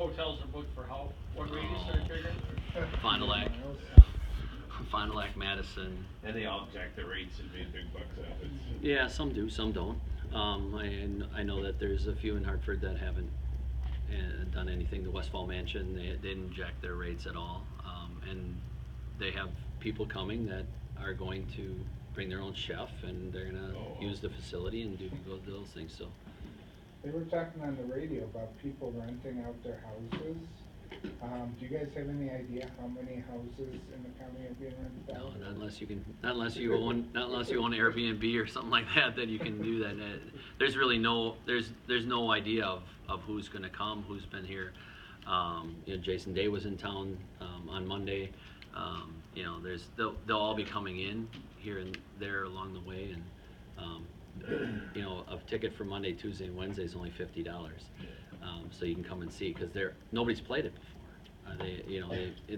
hotels are booked for how, what radius are you figuring? Fond du Lac, Fond du Lac, Madison. And they all jack the rates and made big bucks out of it. Yeah, some do, some don't. I know that there's a few in Hartford that haven't done anything. The Westfall Mansion, they didn't jack their rates at all. And they have people coming that are going to bring their own chef, and they're gonna use the facility and do those things. So They were talking on the radio about people renting out their houses. Do you guys have any idea how many houses in the county are being rented no, out? not unless you own Airbnb or something like that, then you can do that. There's really there's no idea of who's going to come, who's been here. Jason Day was in town on Monday. They'll all be coming in here and there along the way, and a ticket for Monday, Tuesday, and Wednesday is only $50. So you can come and see, because nobody's played it before.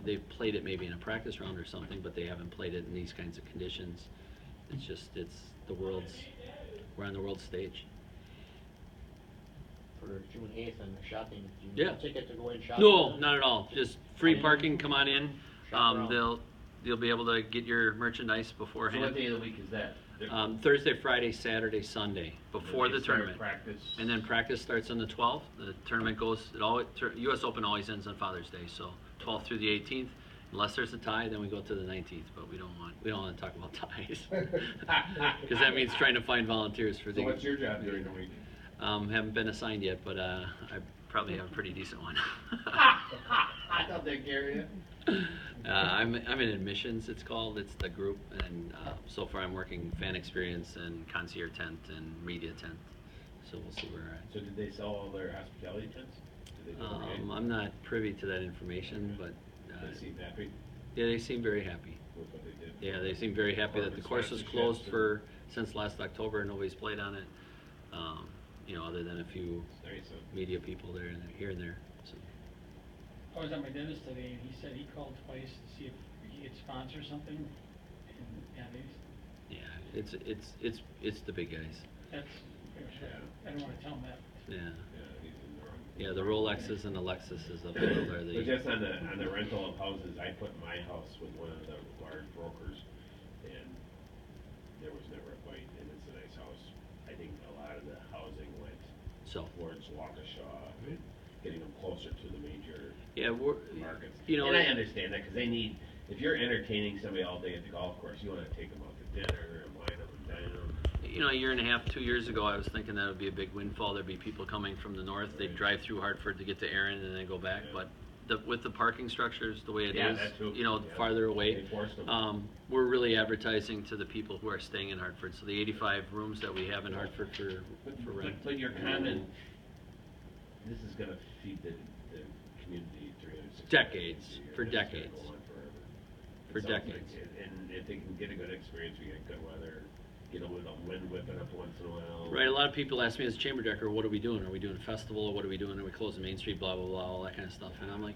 They've played it maybe in a practice round or something, but they haven't played it in these kinds of conditions. We're on the world stage. For June 8th and the shopping, do you need a ticket to go in shopping? No, not at all. Just free parking. Come on in. Shop around. You'll be able to get your merchandise So beforehand. what day of the week is that? Thursday, Friday, Saturday, Sunday, before the tournament. Practice. And then practice starts on the 12th. The tournament goes, U.S. Open always ends on Father's Day, so 12th through the 18th. Unless there's a tie, then we go to the 19th. But we don't want to talk about ties, because that means trying to find volunteers for the. So what's your job during the week? Haven't been assigned yet, but I probably have a pretty decent one. I thought they'd carry you. I'm in admissions, it's called. It's the group, and so far I'm working fan experience and concierge tent and media tent. So we'll see where we're at. So did they sell all their hospitality tents? Did they do okay? I'm not privy to that information, but They seem happy yeah, they seem very happy. with what they did. Yeah, they seem very happy that the course was closed since last October. Nobody's played on it, other than a few Nice, huh? media people here and there. So. I was at my dentist today, and he said he called twice to see if he could sponsor something. And Yeah, it's the big guys. that's, I don't want to tell him that. Yeah. Yeah, he's in the wrong. Yeah, the Rolexes and the Lexuses of the world are But the. just on the rental of houses, I put my house with one of the large brokers, and there was never a fight, and it's a nice house. I think a lot of the housing went towards Waukesha, and getting them closer to the major markets. And I understand that, because they need, if you're entertaining somebody all day at the golf course, you want to take them out to dinner and wine them and dine them. A year and a half, 2 years ago, I was thinking that would be a big windfall. There'd be people coming from the north. They'd drive through Hartford to get to Erin and then go back. Yeah. But with the parking structures the way it is, that too. farther away, They forced them. we're really advertising to the people who are staying in Hartford. So the 85 rooms that we have in Hartford for rent. But your comment, this is going to feed the community 360 Decades, days a year. for This is gonna decades. go on forever. For It sounds decades. like it. And if they can get a good experience, we get good weather, get a little wind whipping up once in a while. Right, a lot of people ask me as a chamber decorator, what are we doing? Are we doing a festival, or what are we doing? Are we closing Main Street, blah, blah, blah, all that kind of stuff. And I'm like,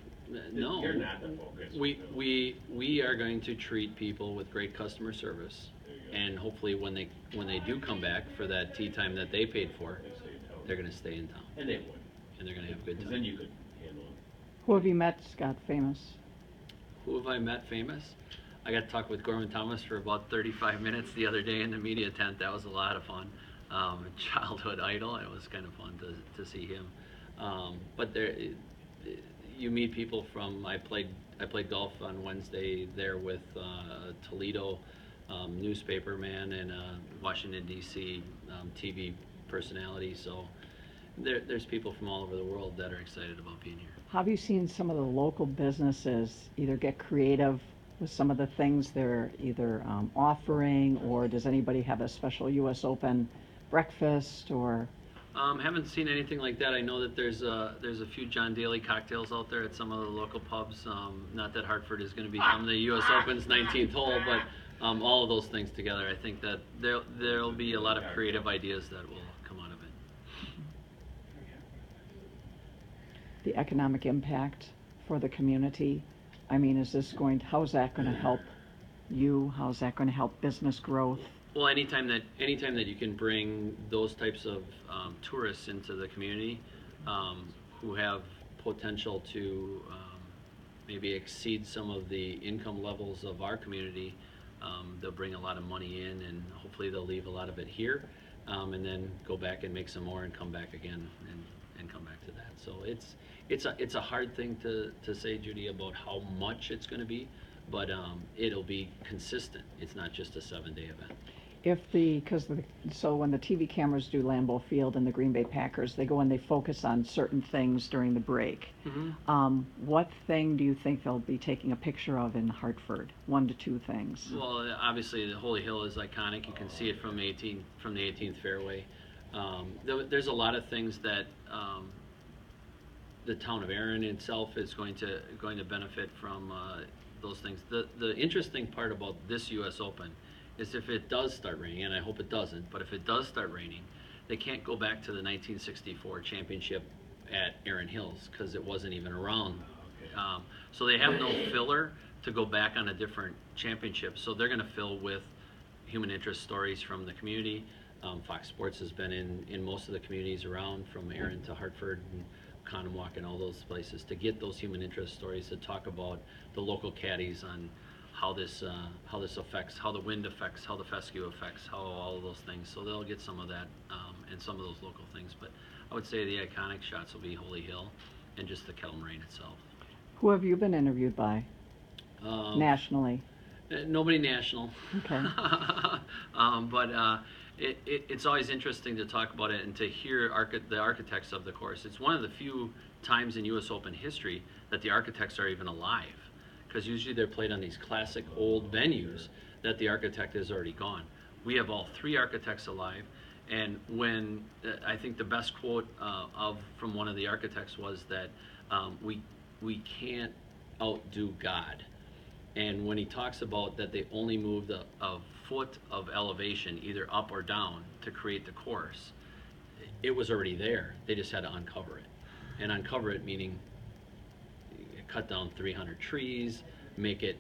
no. You're not the focus. We are going to treat people with great customer service, There you go. and hopefully when they do come back for that tea time that they paid for, They stay in town. they're going to stay in town, And they would. and they're going to have a good Because time. then you could handle it. Who have you met, Scott, famous? Who have I met famous? I got to talk with Gorman Thomas for about 35 minutes the other day in the media tent. That was a lot of fun. Childhood idol. It was kind of fun to see him. But you meet people from. I played golf on Wednesday there with Toledo newspaper man and Washington D.C. TV personality. So there's people from all over the world that are excited about being here. Have you seen some of the local businesses either get creative with some of the things they're either offering, or does anybody have a special U.S. Open breakfast, or? Haven't seen anything like that. I know that there's a few John Daly cocktails out there at some of the local pubs. Not that Hartford is going to become the U.S. Open's 19th hole, but all of those things together, I think that there'll be a lot of creative ideas that will come out of it. The economic impact for the community? I mean, how is that going to help you? How is that going to help business growth? Well, anytime that you can bring those types of tourists into the community who have potential to maybe exceed some of the income levels of our community. They'll bring a lot of money in, and hopefully they'll leave a lot of it here, and then go back and make some more and come back again and come back to that. So it's a hard thing to say, Judy, about how much it's going to be, but it'll be consistent. It's not just a 7-day event. So when the TV cameras do Lambeau Field and the Green Bay Packers, they go and they focus on certain things during the break. Mm-hmm. What thing do you think they'll be taking a picture of in Hartford? 1 to 2 things. Well, obviously the Holy Hill is iconic. You can see it from the 18th fairway. There's a lot of things that the town of Erin itself is going to benefit from those things. The interesting part about this U.S. Open is if it does start raining, and I hope it doesn't, but if it does start raining, they can't go back to the 1964 championship at Erin Hills because it wasn't even around. So they have no filler to go back on a different championship. So they're going to fill with human interest stories from the community. Fox Sports has been in most of the communities around, from Erin to Hartford and Conemaugh and all those places, to get those human interest stories, to talk about the local caddies on how this affects, how the wind affects, how the fescue affects, how all of those things. So they'll get some of that and some of those local things. But I would say the iconic shots will be Holy Hill and just the Kettle Moraine itself. Who have you been interviewed by nationally? Nobody national. Okay. But it's always interesting to talk about it and to hear the architects of the course. It's one of the few times in U.S. Open history that the architects are even alive, because usually they're played on these classic old venues that the architect has already gone. We have all 3 architects alive, and when I think the best quote from one of the architects was that we can't outdo God. And when he talks about that they only moved a foot of elevation, either up or down, to create the course, it was already there. They just had to uncover it. And uncover it meaning cut down 300 trees, make it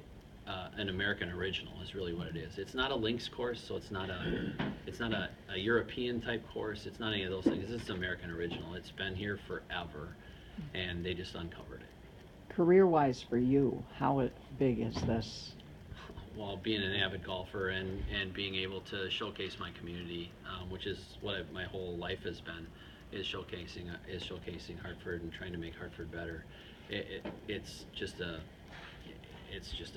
an American original is really what it is. It's not a links course, so it's not a European type course. It's not any of those things. It's an American original. It's been here forever, and they just uncovered it. Career-wise for you, how big is this? Well, being an avid golfer and being able to showcase my community, which is what my whole life has been, is showcasing Hartford and trying to make Hartford better. It's just a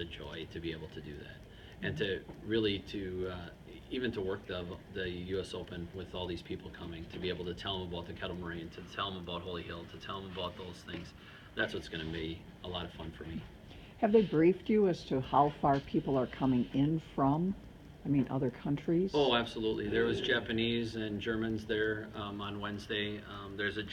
joy to be able to do that, and to really even to work the U.S. Open with all these people coming, to be able to tell them about the Kettle Moraine, to tell them about Holy Hill, to tell them about those things. That's what's going to be a lot of fun for me. Have they briefed you as to how far people are coming in from? Other countries? Oh, absolutely. There was Japanese and Germans there on Wednesday. There's a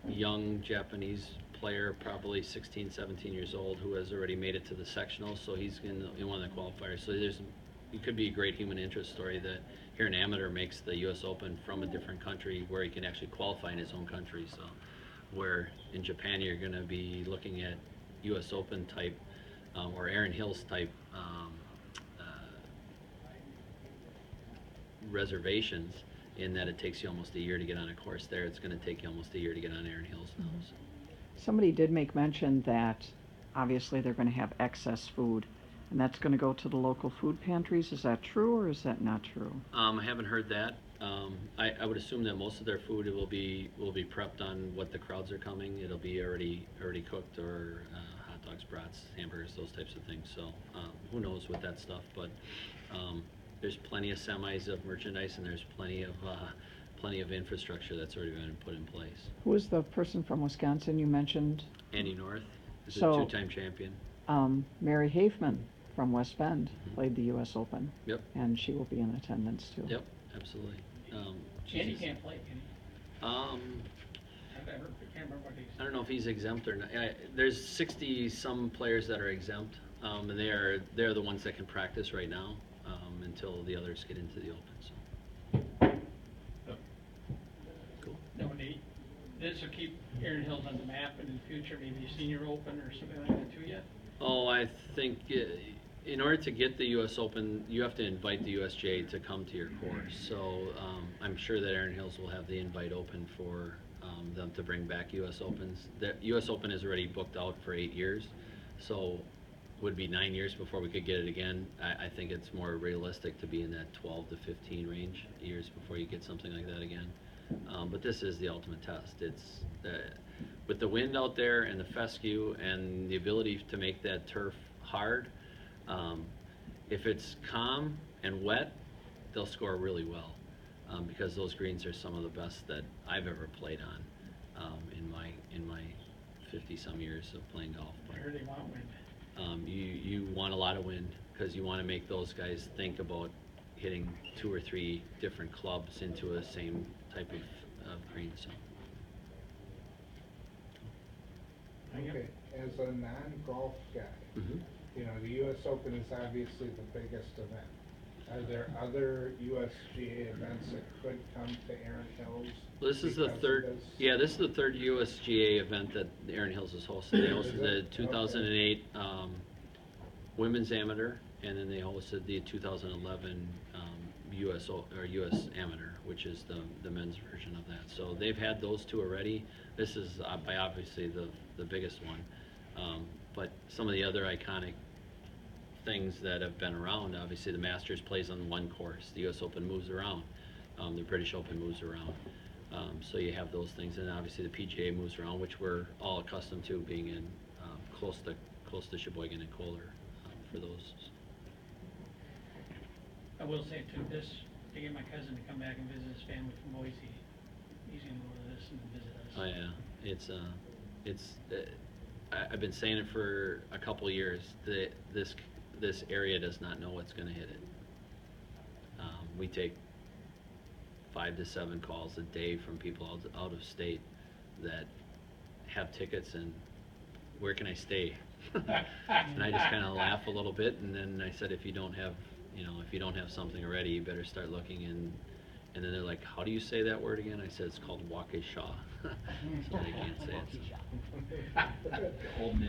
young Japanese player, probably 16, 17 years old, who has already made it to the sectional, so he's in one of the qualifiers. So it could be a great human interest story that here an amateur makes the U.S. Open from a different country where he can actually qualify in his own country. So where in Japan you're going to be looking at U.S. Open type or Erin Hills type reservations, in that it takes you almost a year to get on a course there. It's going to take you almost a year to get on Erin Hills now. So. Somebody did make mention that obviously they're going to have excess food, and that's going to go to the local food pantries. Is that true, or is that not true? I haven't heard that. I would assume that most of their food will be prepped on what the crowds are coming. It'll be already cooked, or hot dogs, brats, hamburgers, those types of things. So who knows with that stuff, but there's plenty of semis of merchandise, and there's plenty of infrastructure that's already been put in place. Who was the person from Wisconsin you mentioned? Andy North is So, a 2-time champion. Mary Hafman from West Bend played the U.S. Open. Yep. And she will be in attendance too. Yep, absolutely. Andy can't play, can he? I can't remember what he's. I don't know if he's exempt or not. There's 60-some players that are exempt, and they're the ones that can practice right now until the others get into the Open. So. Cool. No need. This will keep Erin Hills on the map, and in the future, maybe a senior Open or something like that too yet? Oh, I think in order to get the U.S. Open, you have to invite the USGA to come to your course. So I'm sure that Erin Hills will have the invite open for them to bring back US Opens. The US Open is already booked out for 8 years, so would be 9 years before we could get it again. I think it's more realistic to be in that 12 to 15 range years before you get something like that again. But this is the ultimate test. It's with the wind out there and the fescue and the ability to make that turf hard. If it's calm and wet, they'll score really well, because those greens are some of the best that I've ever played on in my 50-some years of playing golf. I heard they want wind. You want a lot of wind, because you want to make those guys think about hitting 2 or 3 different clubs into a same type of green. So. Okay, as a non-golf guy, Mm-hmm. you know, the US Open is obviously the biggest event. Are there other USGA events that could come to Erin Hills? This is the because of third. this? Yeah, this is the third USGA event that Erin Hills has hosted. They hosted the 2008 Women's Amateur, and then they hosted the 2011 US Amateur, which is the men's version of that. So they've had those 2 already. This is by obviously the biggest one, but some of the other iconic things that have been around. Obviously, the Masters plays on one course. The U.S. Open moves around. The British Open moves around. So you have those things, and obviously the PGA moves around, which we're all accustomed to, being in close to Sheboygan and Kohler for those. I will say too, to get my cousin to come back and visit his family from Boise, he's gonna go to this and visit us. Oh yeah, I've been saying it for a couple of years. This area does not know what's going to hit it. We take 5 to 7 calls a day from people out of state that have tickets, and where can I stay? And I just kind of laugh a little bit, and then I said, if you don't have something already, you better start looking. And then they're like, how do you say that word again? I said, it's called Waukesha. So they can't say it. So. Holding it